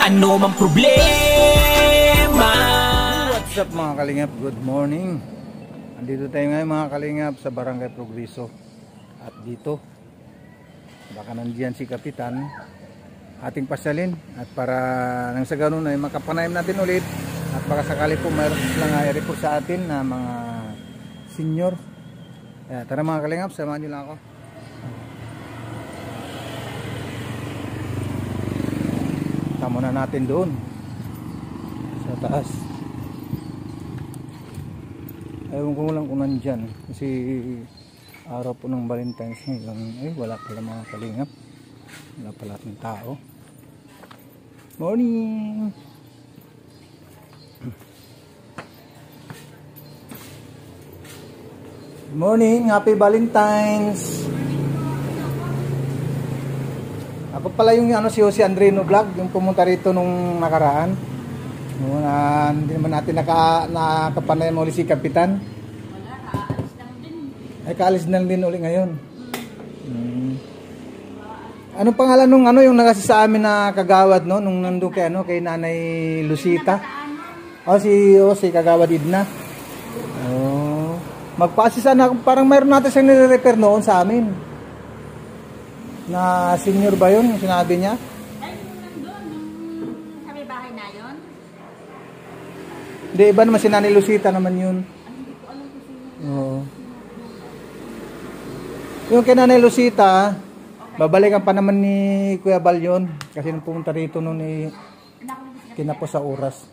ano mang problema. What's up mga kalingap? Good morning. Andito tayo ngayon mga kalingap sa Barangay Progreso. At dito, baka nandiyan si Kapitan, ating pasyalin. At para nang sa ganun ay makapanayam natin ulit. At baka sakali po mayroon silang i-report sa atin na mga senior. Kaya tara mga kalingap, samahan nyo lang ako. Tama na natin doon sa taas. Ewan ko lang kung nandyan kasi araw po ng Valentine's ngayon. Ay wala pala mga kalingap, wala pala ng tao. Morning. Morning, happy Valentine's. Ako pala yung si Jose Andrino Vlog, yung pumunta rito nung nakaraan. Hindi naman natin nakapanayam ulit si Kapitan. Wala, kaalis lang din. Ay, kaalis lang din ulit ngayon. Anong pangalan nung yung nagasi sa amin na kagawad nung nandun kay Nanay Lucita? Si Kagawad Idna. Oh. Magpa-assist na parang mayroon natin siyang nire-repair noon sa amin. Na senior ba yun, yung sinabi niya? Ay, nandun, sa may bahay na yun? Hindi, iba naman si Nanay Lucita naman yun. Hindi ko alam kung sino. Oo. Yung kay Nanay Lucita, babalikan pa naman ni Kuya Bal yun. Kasi nung pumunta rito noon kinapos sa oras.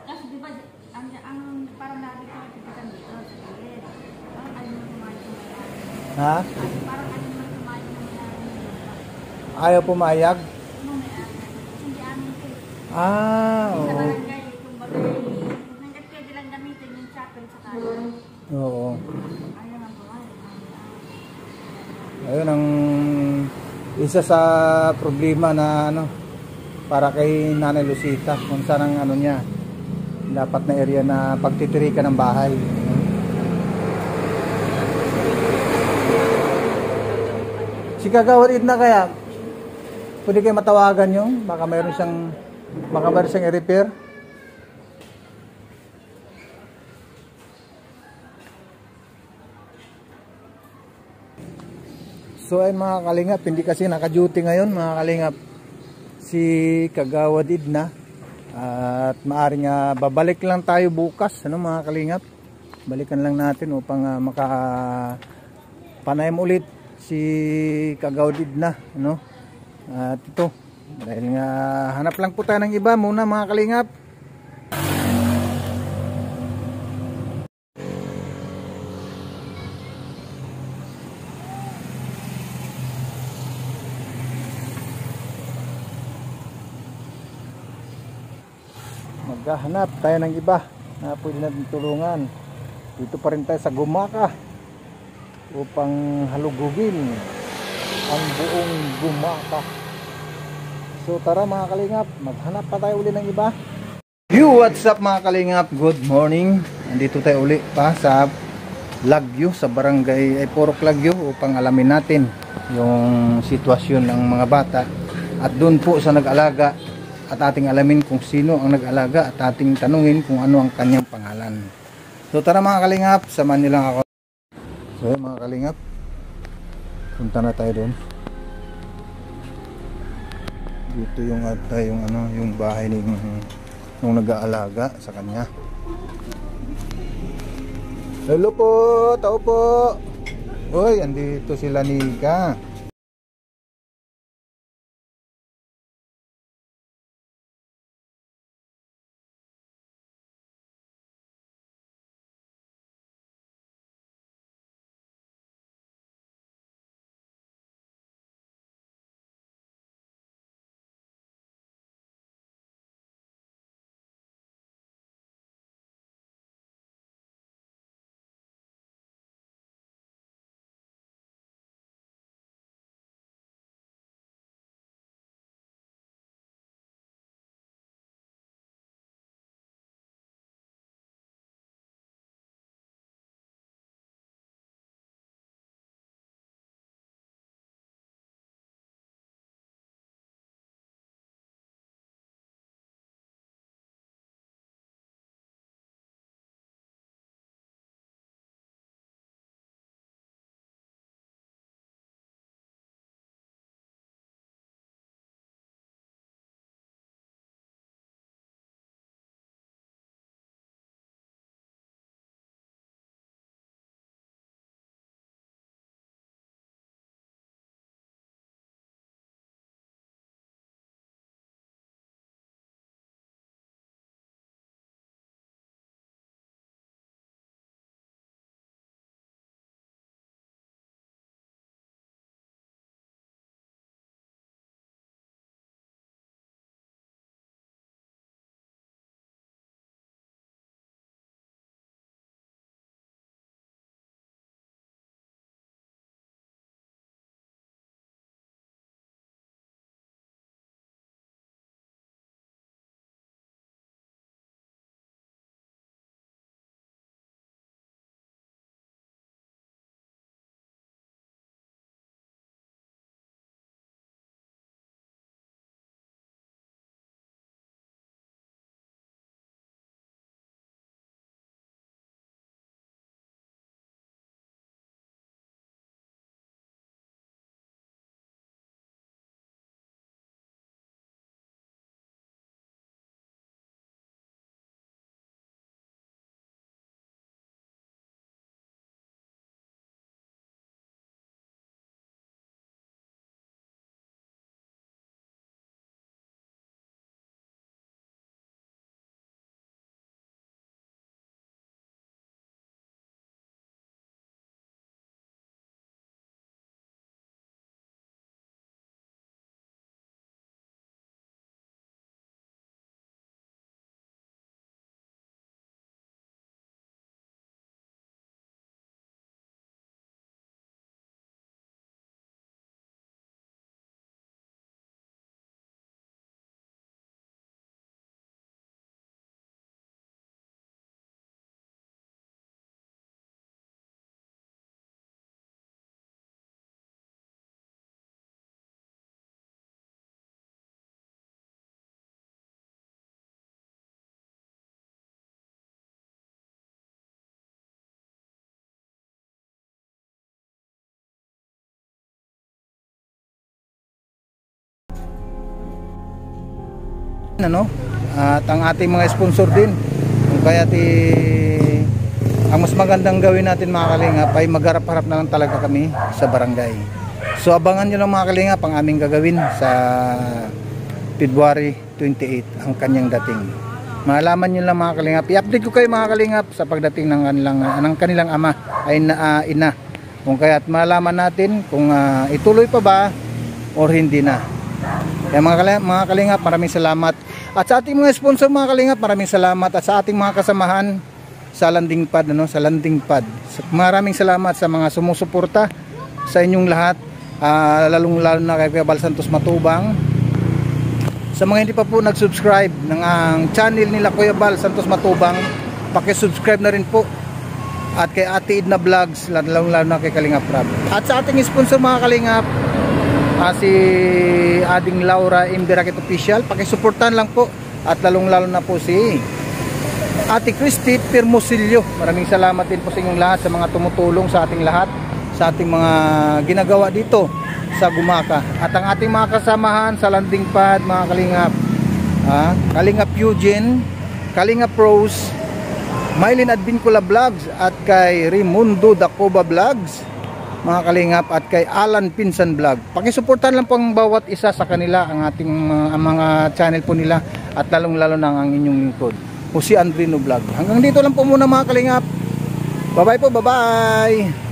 Kasi di ba, ang parang nabi ko napipitan dito sa gilid. Parang ayaw mo kumain ng mayari. Ha? Parang ayaw mo kumain ng mayari. Ayaw pumayag? Hindi amin ko. Ah, Sa oo. barangay, kumbaga, hanggat pwede lang gamitin yung chapel sa kanan. Oo. Ayaw nga buhay. Ayun ang isa sa problema na para kay Nanay Lucita, kung saan ang niya dapat na area na pagtitirikan ng bahay. Si Kagawad Idna kaya pwede kayo matawagan yung baka mayroon siyang i-repair. So ay mga kalingap, hindi kasi naka-duty ngayon mga kalingap si Kagawad Idna. At maaring babalik lang tayo bukas mga kalingap. Balikan lang natin upang makapanayam ulit si Kagawad Idna. At ito, dahil nga hanap lang po tayo ng iba muna mga kalingap. Maghahanap tayo ng iba na pwede natin tulungan. Dito pa rin tayo sa Gumaka upang halugugin ang buong Gumaka. So tara mga kalingap, maghanap pa tayo uli ng iba. What's up mga kalingap? Good morning. Andito tayo uli pa sa Lagyo, sa barangay Purok Lagyo upang alamin natin yung sitwasyon ng mga bata. At doon po sa nag-alaga at ating alamin kung sino ang nag-alaga at ating tanungin kung ano ang kanyang pangalan. So tara mga kalingap, samahan niyo lang ako. So mga kalingap, punta na tayo doon. Dito yung bahay nung nag-aalaga sa kanya. Hello po, tao po. Hoy, andito sila Nika. ano, at ang ating mga sponsor din. Kung kaya ang mas magandang gawin natin mga kalingap ay magharap-harap na lang talaga kami sa barangay. So abangan nyo lang mga kalingap ang aming gagawin sa February 28 ang kanyang dating. Malaman nyo lang mga kalingap, i-update ko kayo mga kalingap sa pagdating ng kanilang ama ay ina. Kung kaya't malaman natin kung ituloy pa ba or hindi na. Kaya mga kalingap, maraming salamat. At sa ating mga sponsor mga kalingap, maraming salamat. At sa ating mga kasamahan sa landing pad, maraming salamat sa mga sumusuporta sa inyong lahat, lalong-lalo na kay Kuya Bal Santos Matubang. Sa mga hindi pa po nag-subscribe ng channel nila Kuya Bal Santos Matubang, paki-subscribe na rin po. At kay Ate Edna Vlogs, lalong-lalo na kay Kalingap Rab. At sa ating sponsor mga kalingap, si Ading Laura Imbirakit Official, pakisuportahan lang po. At lalong-lalo na po si Ate Christy Pirmosilio. Maraming salamat din po sa inyong lahat sa mga tumutulong sa ating lahat, sa ating mga ginagawa dito sa Gumaka. At ang ating mga kasamahan sa landing pad mga kalingap, Kalingap Eugene, Kalingap Rose, Mylene Advincula Vlogs, at kay Raimundo Dacoba Vlogs mga kalingap, at kay Alan Pinsan Vlog. Pakisuportahan lang po ang bawat isa sa kanila, ang ating mga channel po nila, at lalong-lalo na ang inyong lingkod, Jose Andrino Vlog. Hanggang dito lang po muna mga kalingap. Bye-bye po, bye-bye.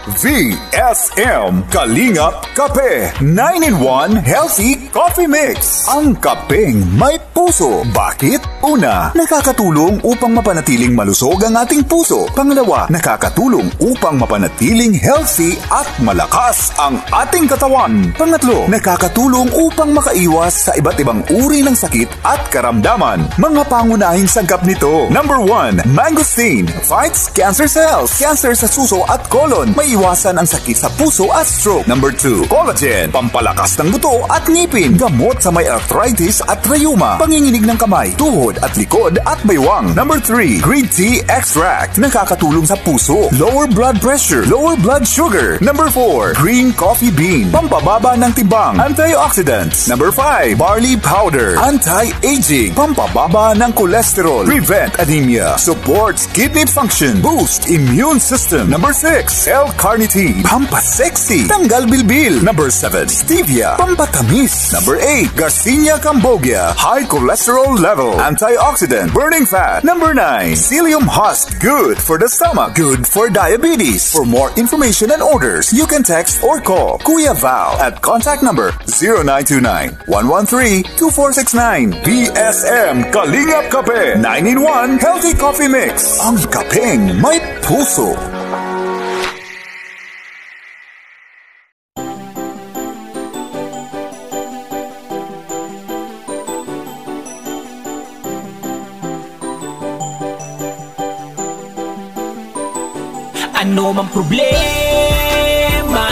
VSM Kalingap Kape 9-in-1 Healthy Coffee Mix. Ang kapeng may puso. Bakit? Una, nakakatulong upang mapanatiling malusog ang ating puso. Pangalawa, nakakatulong upang mapanatiling healthy at malakas ang ating katawan. Pangatlo, nakakatulong upang makaiwas sa iba't ibang uri ng sakit at karamdaman. Mga pangunahing sangkap nito. Number 1, mangosteen fights cancer cells. Cancer sa suso at colon. May iwasan ang sakit sa puso at stroke. Number 2, collagen, pampalakas ng buto at ngipin, gamot sa may arthritis at rheuma, panginginig ng kamay, tuhod at likod at baywang. Number 3, green tea extract, nakakatulong sa puso, lower blood pressure, lower blood sugar. Number 4, green coffee bean, pampababa ng timbang, antioxidants. Number 5, barley powder, anti-aging, pampababa ng cholesterol, prevent anemia, supports kidney function, boost immune system. Number 6, L-carnitine, pampasexy, tanggal bilbil. Number 7, stevia, pampatamis. Number 8, Garcinia cambogia, high cholesterol level, antioxidant, burning fat. Number 9, psyllium husk, good for the stomach, good for diabetes. For more information and orders, you can text or call Kuya Val at contact number 0929-113-2469. VSM Kalingap Kape 9-in-1 Healthy Coffee Mix. Ang kapeng may puso. Ano mang problema,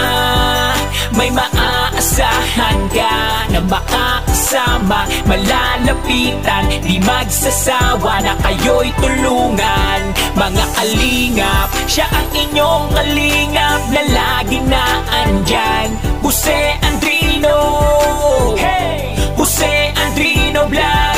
may maaasahan ka na makakasama, malalapitan, di magsasawa na kayo'y tulungan. Mga kalingap, siya ang inyong kalingap na lagi na andyan. Jose Andrino, hey! Jose Andrino Vlog.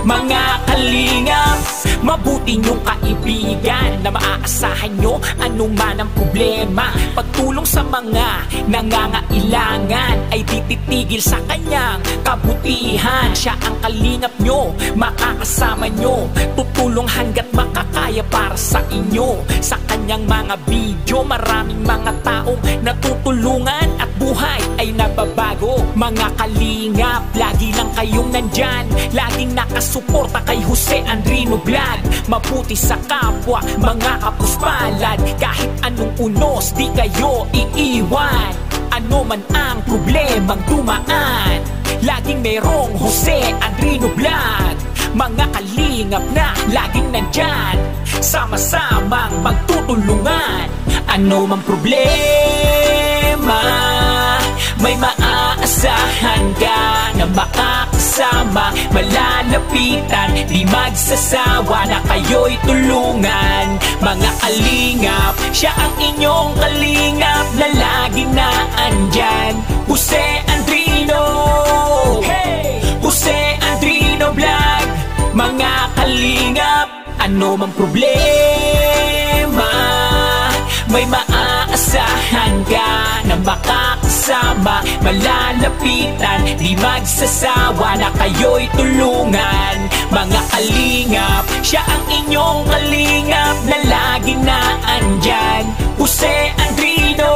Mga kalingap, mabuti niyong kaibigan na maaasahan nyo anuman ang problema. Pagtulong sa mga nangangailangan ay tititigil sa kanyang kabutihan. Siya ang kalingap nyo, makakasama nyo, tutulong hanggat makakaya para sa inyo. Sa kanyang mga video, maraming mga taong natutulungan at buhay ay nababago. Mga kalingap, lagi lang kayong nandyan, laging nakasuporta kay Jose Andrino Vlog. Mabuti sa kapwa, mga kapuspalad, kahit anong unos, di kayo iiwan. Ano man ang problemang dumaan, laging merong Jose Andrino Vlog. Mga kalingap na laging nandyan, sama-samang magtutulungan. Ano man problema, may maaasahan ka na makakasama, malalapitan, di magsasawa na kayo'y tulungan. Mga kalingap, siya ang inyong kalingap na laging na andyan. Jose Andrino, hey! Jose Ano mang problema, may maaasahan ka na makakasama, malalapitan, di magsasawa na kayo'y tulungan. Mga kalingap, siya ang inyong kalingap na laging naandyan. Jose Andrino,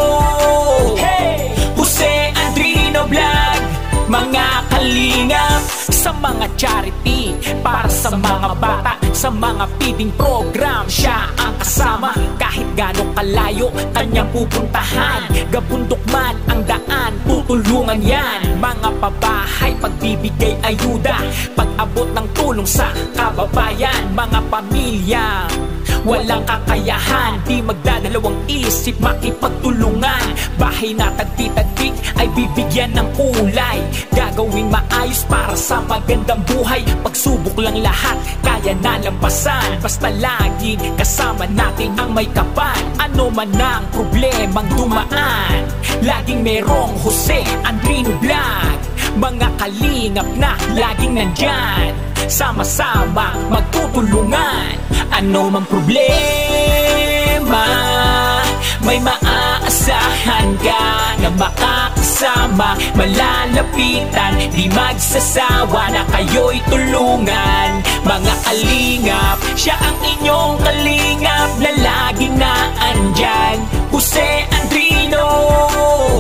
hey! Jose Andrino Vlog. Mga kalingap, sa mga charity, para sa mga bata, sa mga feeding program, siya ang kasama. Kahit gano'ng kalayo kanyang pupuntahan, gabundok man ang daan, tutulungan yan. Mga pabahay, pagbibigay ayuda, pag-abot ng tulong sa kababayan. Mga pamilya walang kakayahan, di magdadalawang isip, makipagtulungan. Bahay na tagti-tagtik ay bibigyan ng kulay, gagawing maayos para sa magandang buhay. Pagsubok lang lahat, kaya nalampasan, basta laging kasama natin ang may kapal. Ano man ang problemang dumaan, laging merong Jose Andrino Vlog. Mga kalingap na laging nandyan, sama-sama magtutulungan. Ano mang problema, may maaasahan ka na makakasama, malalapitan, di magsasawa na kayo'y tulungan. Mga kalingap, siya ang inyong kalingap na laging naandyan. Jose Andrino,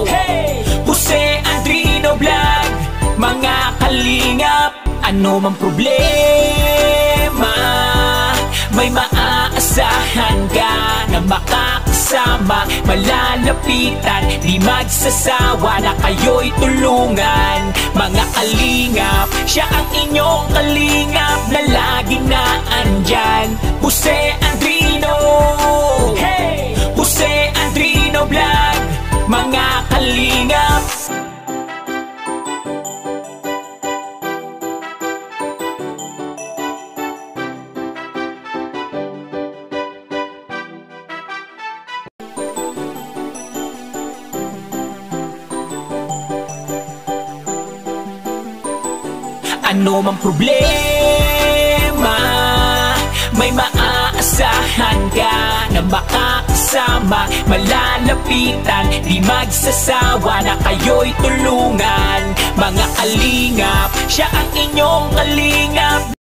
hey! Jose Andrino Vlog. Mga kalingap, ano mang problema, may maaasahan ka na makakasama, malalapitan, di magsasawa na kayo'y tulungan. Mga kalingap, siya ang inyong kalingap na laging naandyan. Jose Andrino, hey! Jose Andrino Vlog. Mga kalingap, ano mang problema, may maaasahan ka na makakasama, malalapitan, di magsasawa na kayo'y tulungan. Mga kalingap, siya ang inyong kalingap.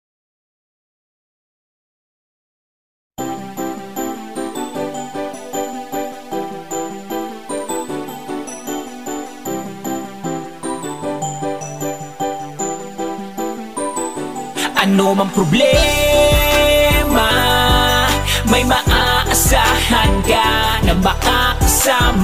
Ano mang problema, may maaasahan ka na makakasama.